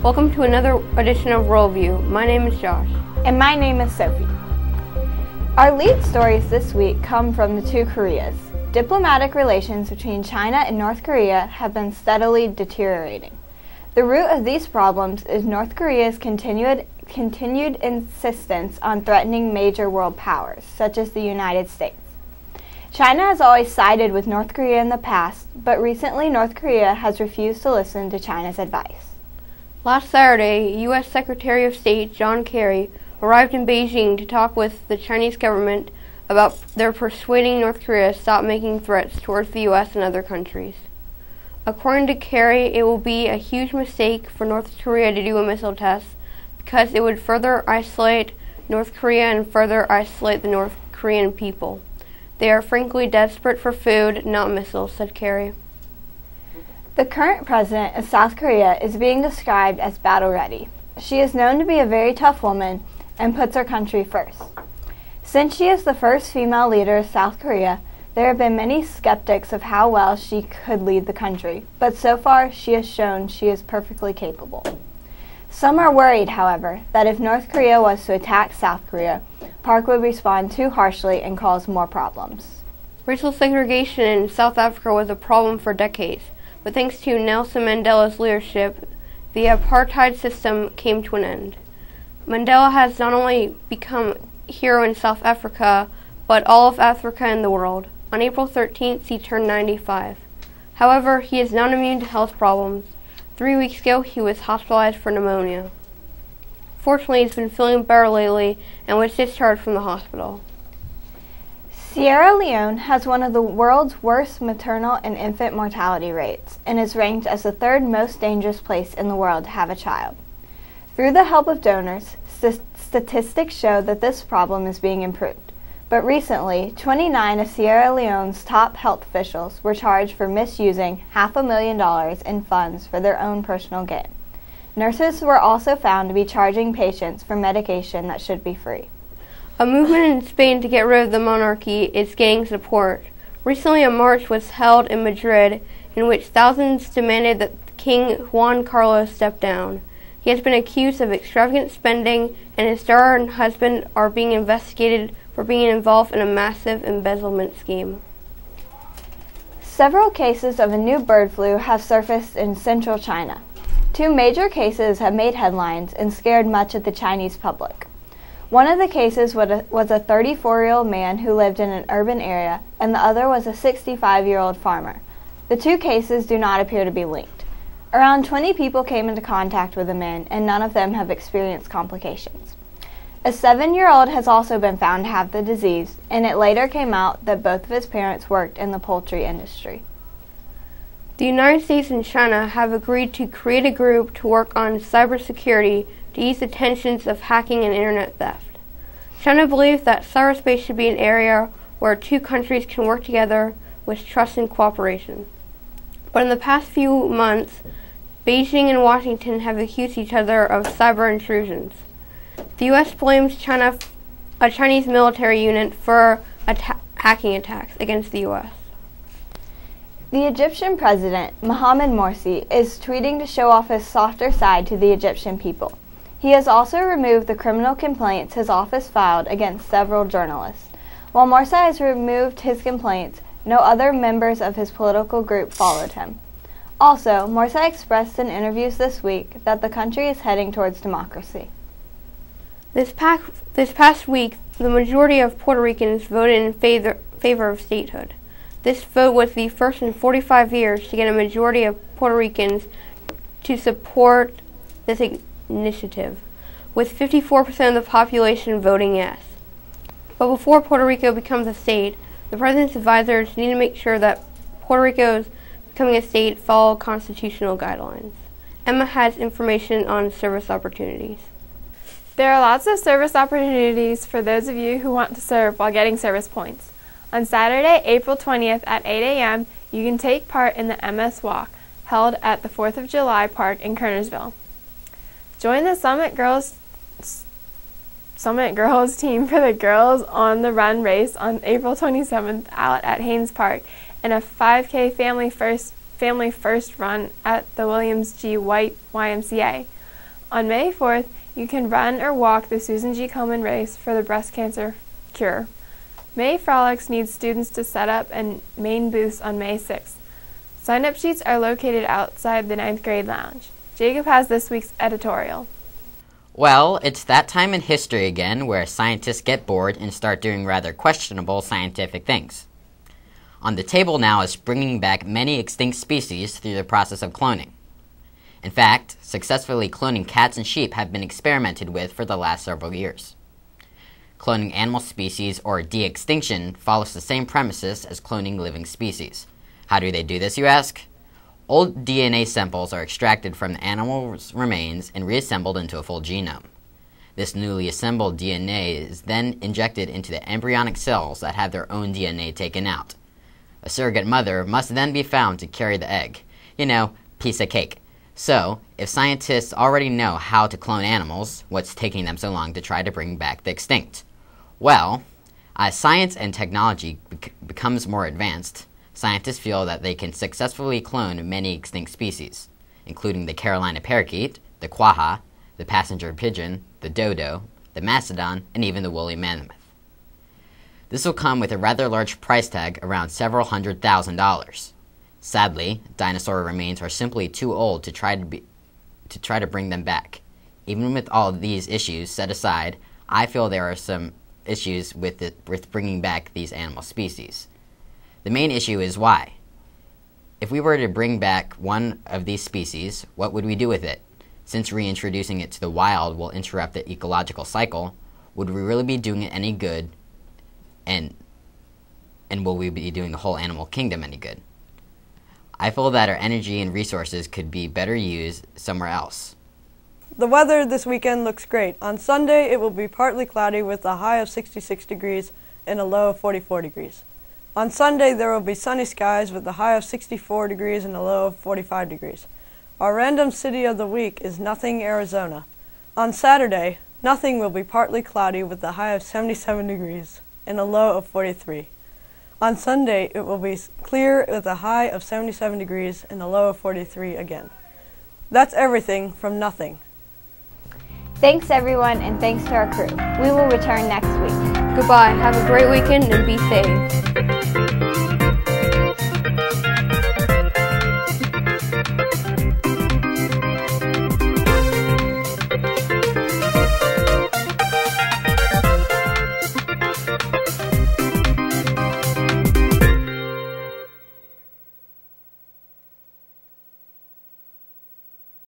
Welcome to another edition of WorldView. My name is Josh. And my name is Sophie. Our lead stories this week come from the two Koreas. Diplomatic relations between China and North Korea have been steadily deteriorating. The root of these problems is North Korea's continued insistence on threatening major world powers, such as the United States. China has always sided with North Korea in the past, but recently North Korea has refused to listen to China's advice. Last Saturday, U.S. Secretary of State John Kerry arrived in Beijing to talk with the Chinese government about their persuading North Korea to stop making threats towards the U.S. and other countries. According to Kerry, it will be a huge mistake for North Korea to do a missile test because it would further isolate North Korea and further isolate the North Korean people. They are frankly desperate for food, not missiles, said Kerry. The current president of South Korea is being described as battle-ready. She is known to be a very tough woman and puts her country first. Since she is the first female leader of South Korea, there have been many skeptics of how well she could lead the country, but so far she has shown she is perfectly capable. Some are worried, however, that if North Korea was to attack South Korea, Park would respond too harshly and cause more problems. Racial segregation in South Africa was a problem for decades. But thanks to Nelson Mandela's leadership, the apartheid system came to an end. Mandela has not only become a hero in South Africa, but all of Africa and the world. On April 13th, he turned 95. However, he is not immune to health problems. 3 weeks ago, he was hospitalized for pneumonia. Fortunately, he's been feeling better lately and was discharged from the hospital. Sierra Leone has one of the world's worst maternal and infant mortality rates and is ranked as the third most dangerous place in the world to have a child. Through the help of donors, statistics show that this problem is being improved. But recently, 29 of Sierra Leone's top health officials were charged for misusing $500,000 in funds for their own personal gain. Nurses were also found to be charging patients for medication that should be free. A movement in Spain to get rid of the monarchy is gaining support. Recently, a march was held in Madrid in which thousands demanded that King Juan Carlos step down. He has been accused of extravagant spending, and his daughter and husband are being investigated for being involved in a massive embezzlement scheme. Several cases of a new bird flu have surfaced in central China. 2 major cases have made headlines and scared much of the Chinese public. One of the cases was a 34-year-old man who lived in an urban area, and the other was a 65-year-old farmer. The 2 cases do not appear to be linked. Around 20 people came into contact with the men, and none of them have experienced complications. A 7-year-old has also been found to have the disease, and it later came out that both of his parents worked in the poultry industry. The United States and China have agreed to create a group to work on cybersecurity to ease the tensions of hacking and internet theft. China believes that cyberspace should be an area where 2 countries can work together with trust and cooperation. But in the past few months, Beijing and Washington have accused each other of cyber intrusions. The U.S. blames a Chinese military unit for hacking attacks against the U.S. The Egyptian president, Mohamed Morsi, is tweeting to show off his softer side to the Egyptian people. He has also removed the criminal complaints his office filed against several journalists. While Morsi has removed his complaints, no other members of his political group followed him. Also, Morsi expressed in interviews this week that the country is heading towards democracy. This past week, the majority of Puerto Ricans voted in favor of statehood. This vote was the first in 45 years to get a majority of Puerto Ricans to support this initiative, with 54% of the population voting yes. But before Puerto Rico becomes a state, the President's advisors need to make sure that Puerto Rico's becoming a state follow constitutional guidelines. Emma has information on service opportunities. There are lots of service opportunities for those of you who want to serve while getting service points. On Saturday, April 20th at 8 a.m., you can take part in the MS Walk, held at the 4th of July Park in Kernersville. Join the Summit Girls team for the Girls on the Run race on April 27th out at Haynes Park and a 5K Family First run at the Williams G. White YMCA. On May 4th, you can run or walk the Susan G. Komen race for the breast cancer cure. May Frolics needs students to set up and main booths on May 6th. Sign-up sheets are located outside the 9th grade lounge. Jacob has this week's editorial. Well, it's that time in history again where scientists get bored and start doing rather questionable scientific things. On the table now is bringing back many extinct species through the process of cloning. In fact, successfully cloning cats and sheep have been experimented with for the last several years. Cloning animal species, or de-extinction, follows the same premises as cloning living species. How do they do this, you ask? Old DNA samples are extracted from the animal's remains and reassembled into a full genome. This newly assembled DNA is then injected into the embryonic cells that have their own DNA taken out. A surrogate mother must then be found to carry the egg. You know, piece of cake. So, if scientists already know how to clone animals, what's taking them so long to try to bring back the extinct? Well, as science and technology becomes more advanced, scientists feel that they can successfully clone many extinct species, including the Carolina parakeet, the quagga, the passenger pigeon, the dodo, the mastodon, and even the woolly mammoth. This will come with a rather large price tag, around several $100,000. Sadly, dinosaur remains are simply too old to try to bring them back. Even with all of these issues set aside, I feel there are some issues with bringing back these animal species. The main issue is why. If we were to bring back one of these species, what would we do with it? Since reintroducing it to the wild will interrupt the ecological cycle, would we really be doing it any good? And will we be doing the whole animal kingdom any good? I feel that our energy and resources could be better used somewhere else. The weather this weekend looks great. On Sunday, it will be partly cloudy with a high of 66 degrees and a low of 44 degrees. On Sunday, there will be sunny skies with a high of 64 degrees and a low of 45 degrees. Our random city of the week is Nothing, Arizona. On Saturday, Nothing will be partly cloudy with a high of 77 degrees and a low of 43. On Sunday, it will be clear with a high of 77 degrees and a low of 43 again. That's everything from Nothing. Thanks everyone, and thanks to our crew. We will return next week. Goodbye. Have a great weekend and be safe.